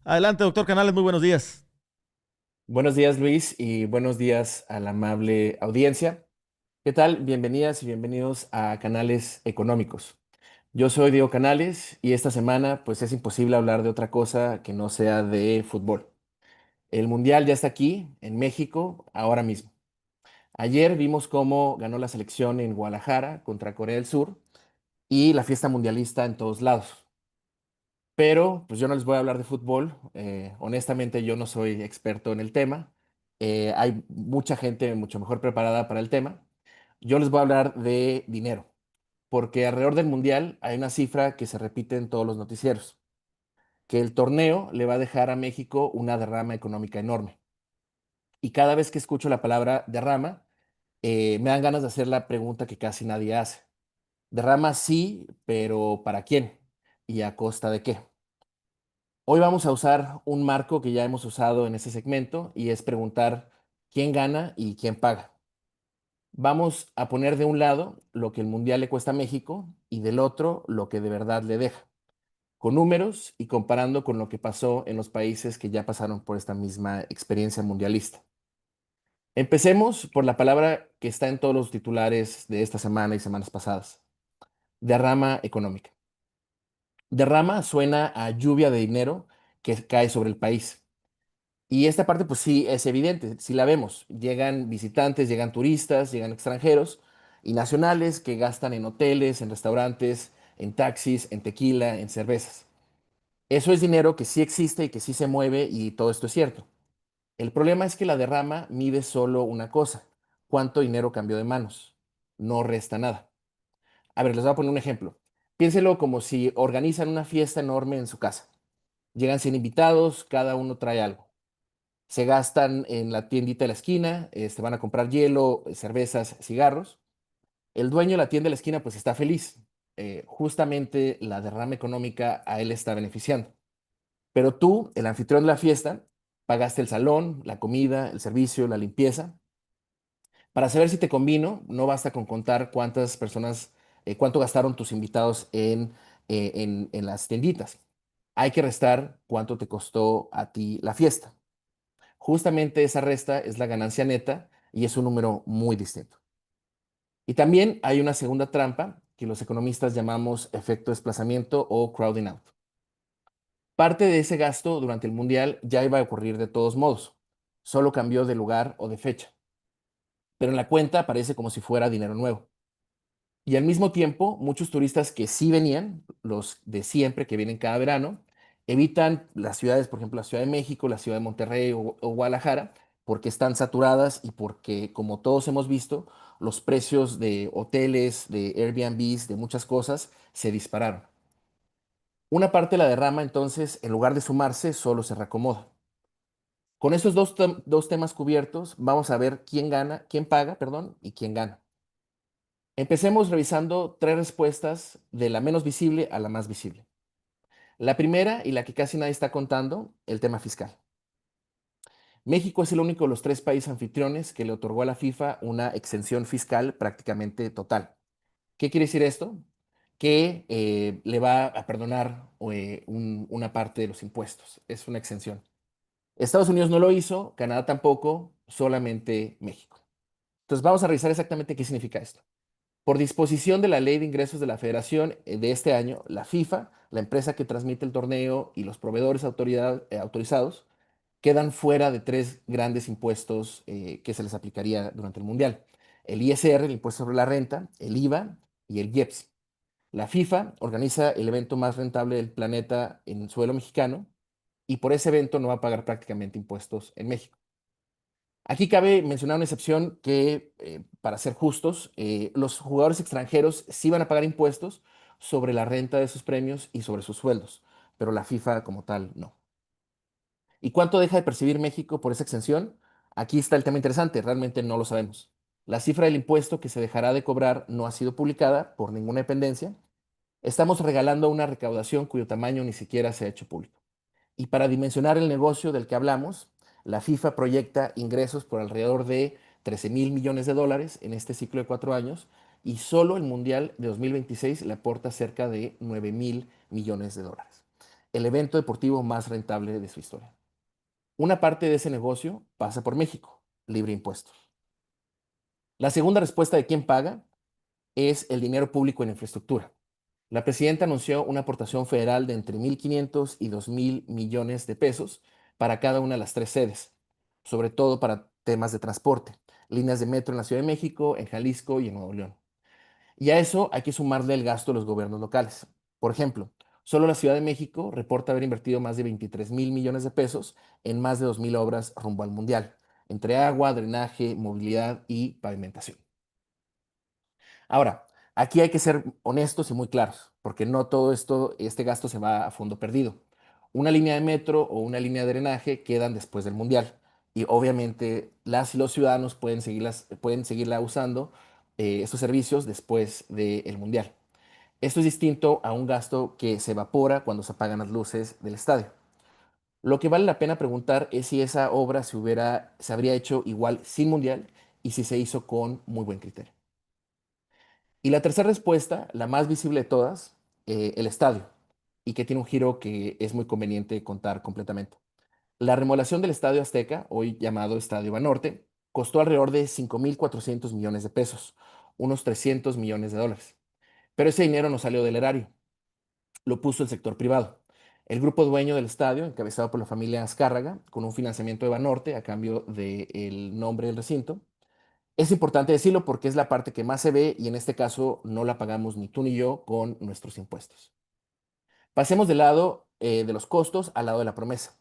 Adelante, doctor Canales, muy buenos días. Buenos días, Luis, y buenos días a la amable audiencia. ¿Qué tal? Bienvenidas y bienvenidos a Canales Económicos. Yo soy Diego Canales y esta semana pues es imposible hablar de otra cosa que no sea de fútbol. El Mundial ya está aquí, en México, ahora mismo. Ayer vimos cómo ganó la selección en Guadalajara contra Corea del Sur y la fiesta mundialista en todos lados. Pero pues yo no les voy a hablar de fútbol. Honestamente, yo no soy experto en el tema. Hay mucha gente mucho mejor preparada para el tema. Yo les voy a hablar de dinero, porque alrededor del mundial hay una cifra que se repite en todos los noticieros, que el torneo le va a dejar a México una derrama económica enorme. Y cada vez que escucho la palabra derrama, me dan ganas de hacer la pregunta que casi nadie hace. Derrama sí, pero ¿para quién? ¿Y a costa de qué? Hoy vamos a usar un marco que ya hemos usado en ese segmento y es preguntar quién gana y quién paga. Vamos a poner de un lado lo que el mundial le cuesta a México y del otro lo que de verdad le deja, con números y comparando con lo que pasó en los países que ya pasaron por esta misma experiencia mundialista. Empecemos por la palabra que está en todos los titulares de esta semana y semanas pasadas: derrama económica. Derrama suena a lluvia de dinero que cae sobre el país. Y esta parte, pues sí, es evidente, si la vemos. Llegan visitantes, llegan turistas, llegan extranjeros y nacionales que gastan en hoteles, en restaurantes, en taxis, en tequila, en cervezas. Eso es dinero que sí existe y que sí se mueve y todo esto es cierto. El problema es que la derrama mide solo una cosa: cuánto dinero cambió de manos. No resta nada. A ver, les voy a poner un ejemplo. Piénselo como si organizan una fiesta enorme en su casa. Llegan 100 invitados, cada uno trae algo. Se gastan en la tiendita de la esquina, van a comprar hielo, cervezas, cigarros. El dueño de la tienda de la esquina pues está feliz. Justamente la derrama económica a él está beneficiando. Pero tú, el anfitrión de la fiesta, pagaste el salón, la comida, el servicio, la limpieza. Para saber si te convino, no basta con contar cuántas personas, cuánto gastaron tus invitados en las tienditas. Hay que restar cuánto te costó a ti la fiesta. Justamente esa resta es la ganancia neta y es un número muy distinto. Y también hay una segunda trampa que los economistas llamamos efecto desplazamiento o crowding out. Parte de ese gasto durante el mundial ya iba a ocurrir de todos modos, solo cambió de lugar o de fecha, pero en la cuenta aparece como si fuera dinero nuevo. Y al mismo tiempo, muchos turistas que sí venían, los de siempre que vienen cada verano, evitan las ciudades, por ejemplo, la Ciudad de México, la Ciudad de Monterrey o Guadalajara, porque están saturadas y porque, como todos hemos visto, los precios de hoteles, de Airbnbs, de muchas cosas, se dispararon. Una parte de la derrama, entonces, en lugar de sumarse, solo se reacomoda. Con estos dos temas cubiertos, vamos a ver quién gana, quién paga, perdón, y quién gana. Empecemos revisando tres respuestas de la menos visible a la más visible. La primera, y la que casi nadie está contando, el tema fiscal. México es el único de los tres países anfitriones que le otorgó a la FIFA una exención fiscal prácticamente total. ¿Qué quiere decir esto? Que le va a perdonar una parte de los impuestos. Es una exención. Estados Unidos no lo hizo, Canadá tampoco, solamente México. Entonces vamos a revisar exactamente qué significa esto. Por disposición de la Ley de Ingresos de la Federación de este año, la FIFA, la empresa que transmite el torneo y los proveedores autorizados quedan fuera de tres grandes impuestos que se les aplicaría durante el Mundial: el ISR, el impuesto sobre la renta, el IVA y el IEPS. La FIFA organiza el evento más rentable del planeta en suelo mexicano y por ese evento no va a pagar prácticamente impuestos en México. Aquí cabe mencionar una excepción que, para ser justos, los jugadores extranjeros sí van a pagar impuestos sobre la renta de sus premios y sobre sus sueldos, pero la FIFA como tal no. ¿Y cuánto deja de percibir México por esa exención? Aquí está el tema interesante, realmente no lo sabemos. La cifra del impuesto que se dejará de cobrar no ha sido publicada por ninguna dependencia. Estamos regalando una recaudación cuyo tamaño ni siquiera se ha hecho público. Y para dimensionar el negocio del que hablamos, la FIFA proyecta ingresos por alrededor de 13,000 millones de dólares en este ciclo de 4 años y solo el Mundial de 2026 le aporta cerca de 9,000 millones de dólares. el evento deportivo más rentable de su historia. Una parte de ese negocio pasa por México, libre impuestos. La segunda respuesta de quién paga es el dinero público en infraestructura. La presidenta anunció una aportación federal de entre 1.500 y 2.000 millones de pesos para cada una de las tres sedes, sobre todo para temas de transporte, líneas de metro en la Ciudad de México, en Jalisco y en Nuevo León. Y a eso hay que sumarle el gasto de los gobiernos locales. Por ejemplo, solo la Ciudad de México reporta haber invertido más de 23.000 millones de pesos en más de 2.000 obras rumbo al Mundial, entre agua, drenaje, movilidad y pavimentación. Ahora, aquí hay que ser honestos y muy claros, porque no todo este gasto se va a fondo perdido. Una línea de metro o una línea de drenaje quedan después del Mundial y obviamente las y los ciudadanos pueden seguirla usando estos servicios después del Mundial. Esto es distinto a un gasto que se evapora cuando se apagan las luces del estadio. Lo que vale la pena preguntar es si esa obra se habría hecho igual sin Mundial y si se hizo con muy buen criterio. Y la tercera respuesta, la más visible de todas, el estadio, y que tiene un giro que es muy conveniente contar completamente. La remodelación del Estadio Azteca, hoy llamado Estadio Banorte, costó alrededor de 5.400 millones de pesos, unos 300 millones de dólares. Pero ese dinero no salió del erario, lo puso el sector privado. El grupo dueño del estadio, encabezado por la familia Azcárraga, con un financiamiento de Banorte a cambio del nombre del recinto, es importante decirlo porque es la parte que más se ve y en este caso no la pagamos ni tú ni yo con nuestros impuestos. Pasemos del lado de los costos al lado de la promesa.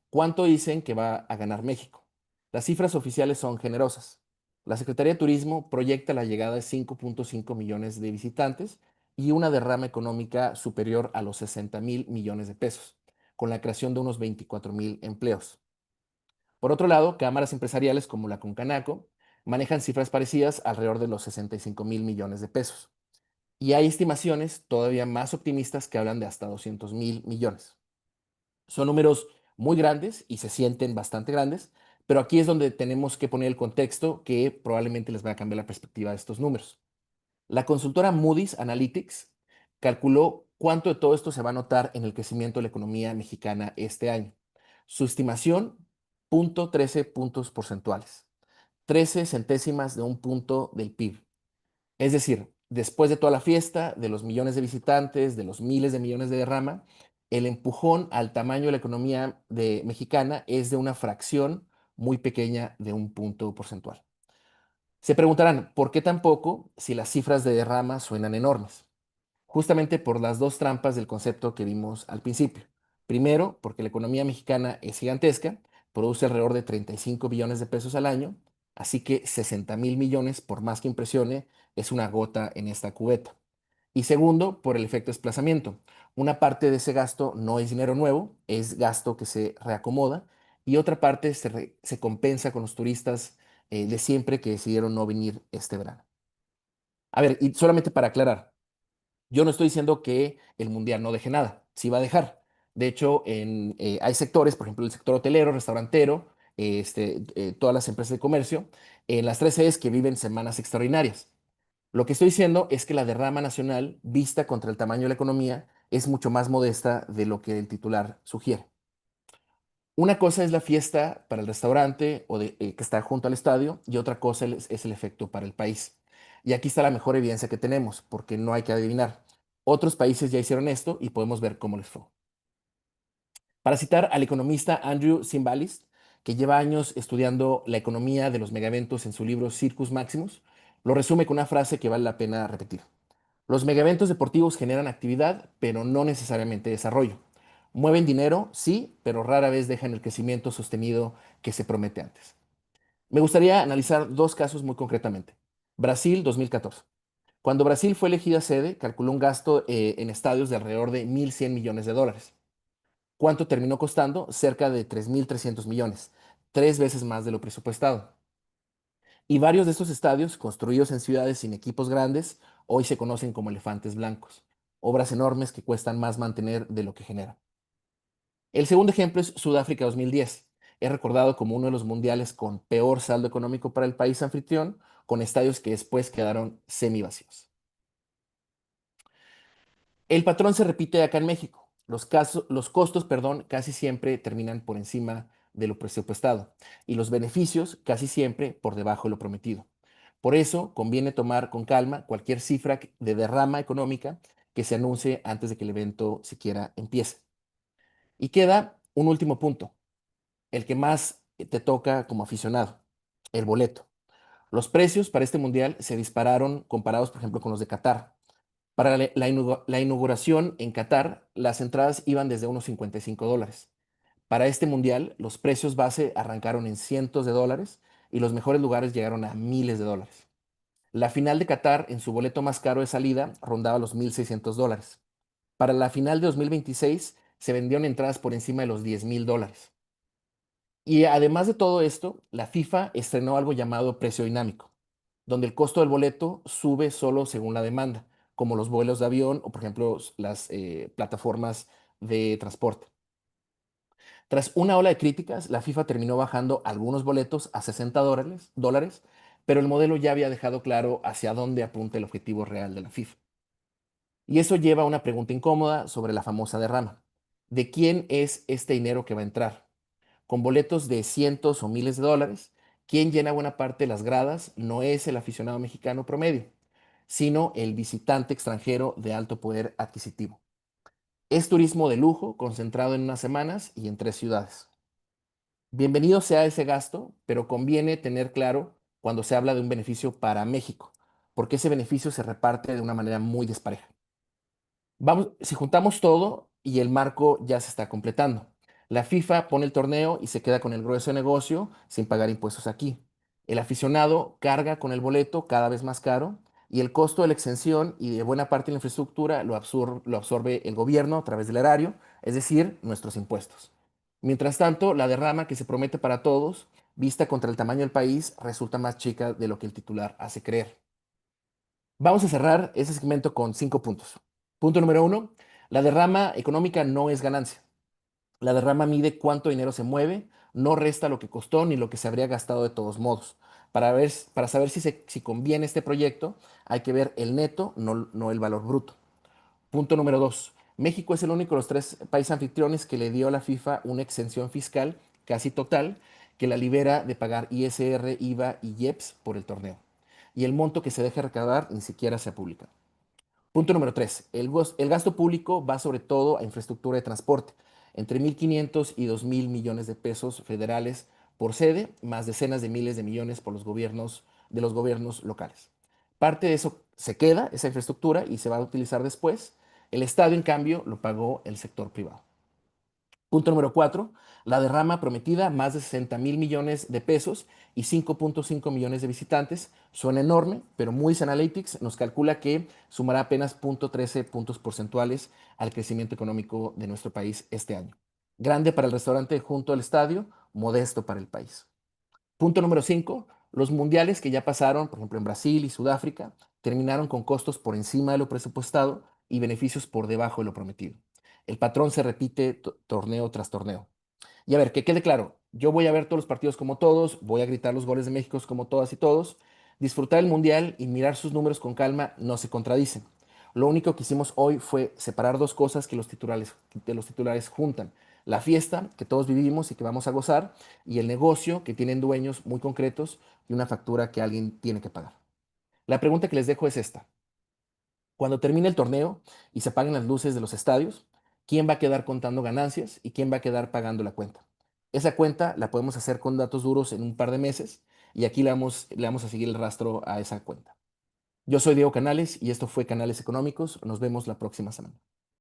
¿Cuánto dicen que va a ganar México? Las cifras oficiales son generosas. La Secretaría de Turismo proyecta la llegada de 5.5 millones de visitantes y una derrama económica superior a los 60.000 millones de pesos, con la creación de unos 24.000 empleos. Por otro lado, cámaras empresariales como la Concanaco manejan cifras parecidas alrededor de los 65.000 millones de pesos. Y hay estimaciones todavía más optimistas que hablan de hasta 200.000 millones. Son números muy grandes y se sienten bastante grandes, pero aquí es donde tenemos que poner el contexto que probablemente les va a cambiar la perspectiva de estos números. La consultora Moody's Analytics calculó cuánto de todo esto se va a notar en el crecimiento de la economía mexicana este año. Su estimación, 0.13 puntos porcentuales, 13 centésimas de un punto del PIB. Es decir, después de toda la fiesta, de los millones de visitantes, de los miles de millones de derrama, el empujón al tamaño de la economía mexicana es de una fracción muy pequeña de un punto porcentual. Se preguntarán, ¿por qué tan poco si las cifras de derrama suenan enormes? Justamente por las dos trampas del concepto que vimos al principio. Primero, porque la economía mexicana es gigantesca, produce alrededor de 35 billones de pesos al año, así que 60.000 millones, por más que impresione, es una gota en esta cubeta. Y segundo, por el efecto desplazamiento. Una parte de ese gasto no es dinero nuevo, es gasto que se reacomoda y otra parte se compensa con los turistas de siempre que decidieron no venir este verano. A ver, y solamente para aclarar, yo no estoy diciendo que el mundial no deje nada, sí va a dejar. De hecho, hay sectores, por ejemplo, el sector hotelero, restaurantero, todas las empresas de comercio, en las tres sedes que viven semanas extraordinarias. Lo que estoy diciendo es que la derrama nacional, vista contra el tamaño de la economía, es mucho más modesta de lo que el titular sugiere. Una cosa es la fiesta para el restaurante que está junto al estadio y otra cosa es el efecto para el país. Y aquí está la mejor evidencia que tenemos, porque no hay que adivinar. Otros países ya hicieron esto y podemos ver cómo les fue. Para citar al economista Andrew Zimbalist, que lleva años estudiando la economía de los megaeventos en su libro Circus Maximus, lo resume con una frase que vale la pena repetir. Los megaeventos deportivos generan actividad, pero no necesariamente desarrollo. Mueven dinero, sí, pero rara vez dejan el crecimiento sostenido que se promete antes. Me gustaría analizar dos casos muy concretamente. Brasil 2014. Cuando Brasil fue elegida sede, calculó un gasto en estadios de alrededor de 1.100 millones de dólares. ¿Cuánto terminó costando? Cerca de 3.300 millones, tres veces más de lo presupuestado. Y varios de estos estadios, construidos en ciudades sin equipos grandes, hoy se conocen como elefantes blancos, obras enormes que cuestan más mantener de lo que generan. El segundo ejemplo es Sudáfrica 2010. Es recordado como uno de los mundiales con peor saldo económico para el país anfitrión, con estadios que después quedaron semivacíos. El patrón se repite acá en México. los costos, perdón, casi siempre terminan por encima de lo presupuestado y los beneficios casi siempre por debajo de lo prometido. Por eso conviene tomar con calma cualquier cifra de derrama económica que se anuncie antes de que el evento siquiera empiece. Y queda un último punto, el que más te toca como aficionado, el boleto. Los precios para este mundial se dispararon comparados, por ejemplo, con los de Qatar. Para la inauguración en Qatar, las entradas iban desde unos $55. Para este mundial, los precios base arrancaron en cientos de dólares y los mejores lugares llegaron a miles de dólares. La final de Qatar, en su boleto más caro de salida, rondaba los $1,600. Para la final de 2026, se vendieron entradas por encima de los $10,000. Y además de todo esto, la FIFA estrenó algo llamado precio dinámico, donde el costo del boleto sube solo según la demanda, como los vuelos de avión o, por ejemplo, las plataformas de transporte. Tras una ola de críticas, la FIFA terminó bajando algunos boletos a $60, pero el modelo ya había dejado claro hacia dónde apunta el objetivo real de la FIFA. Y eso lleva a una pregunta incómoda sobre la famosa derrama. ¿De quién es este dinero que va a entrar? Con boletos de cientos o miles de dólares, quien llena buena parte de las gradas no es el aficionado mexicano promedio, sino el visitante extranjero de alto poder adquisitivo. Es turismo de lujo concentrado en unas semanas y en 3 ciudades. Bienvenido sea ese gasto, pero conviene tener claro cuando se habla de un beneficio para México, porque ese beneficio se reparte de una manera muy despareja. Vamos, si juntamos todo y el marco ya se está completando. La FIFA pone el torneo y se queda con el grueso de negocio sin pagar impuestos aquí. El aficionado carga con el boleto cada vez más caro y el costo de la extensión y de buena parte de la infraestructura lo absorbe el gobierno a través del erario, es decir, nuestros impuestos. Mientras tanto, la derrama que se promete para todos, vista contra el tamaño del país, resulta más chica de lo que el titular hace creer. Vamos a cerrar ese segmento con 5 puntos. Punto número uno, la derrama económica no es ganancia. La derrama mide cuánto dinero se mueve, no resta lo que costó ni lo que se habría gastado de todos modos. Para saber si conviene este proyecto, hay que ver el neto, no el valor bruto. Punto número dos, México es el único de los 3 países anfitriones que le dio a la FIFA una exención fiscal casi total que la libera de pagar ISR, IVA y IEPS por el torneo. Y el monto que se deja recaudar ni siquiera se publica. Punto número 3. El gasto público va sobre todo a infraestructura de transporte, entre 1.500 y 2.000 millones de pesos federales por sede, más decenas de miles de millones por los gobiernos locales. Parte de eso se queda, esa infraestructura, y se va a utilizar después. El Estado, en cambio, lo pagó el sector privado. Punto número 4, la derrama prometida, más de 60,000 millones de pesos y 5.5 millones de visitantes. Suena enorme, pero Moody's Analytics nos calcula que sumará apenas 0.13 puntos porcentuales al crecimiento económico de nuestro país este año. Grande para el restaurante junto al estadio, modesto para el país. Punto número 5, los mundiales que ya pasaron, por ejemplo en Brasil y Sudáfrica, terminaron con costos por encima de lo presupuestado y beneficios por debajo de lo prometido. El patrón se repite torneo tras torneo. Y a ver, que quede claro, yo voy a ver todos los partidos como todos, voy a gritar los goles de México como todas y todos. Disfrutar el mundial y mirar sus números con calma no se contradicen. Lo único que hicimos hoy fue separar dos cosas que los titulares juntan. La fiesta que todos vivimos y que vamos a gozar y el negocio que tienen dueños muy concretos y una factura que alguien tiene que pagar. La pregunta que les dejo es esta. Cuando termine el torneo y se apaguen las luces de los estadios, ¿quién va a quedar contando ganancias y quién va a quedar pagando la cuenta? Esa cuenta la podemos hacer con datos duros en un par de meses y aquí le vamos a seguir el rastro a esa cuenta. Yo soy Diego Canales y esto fue Canales Económicos. Nos vemos la próxima semana.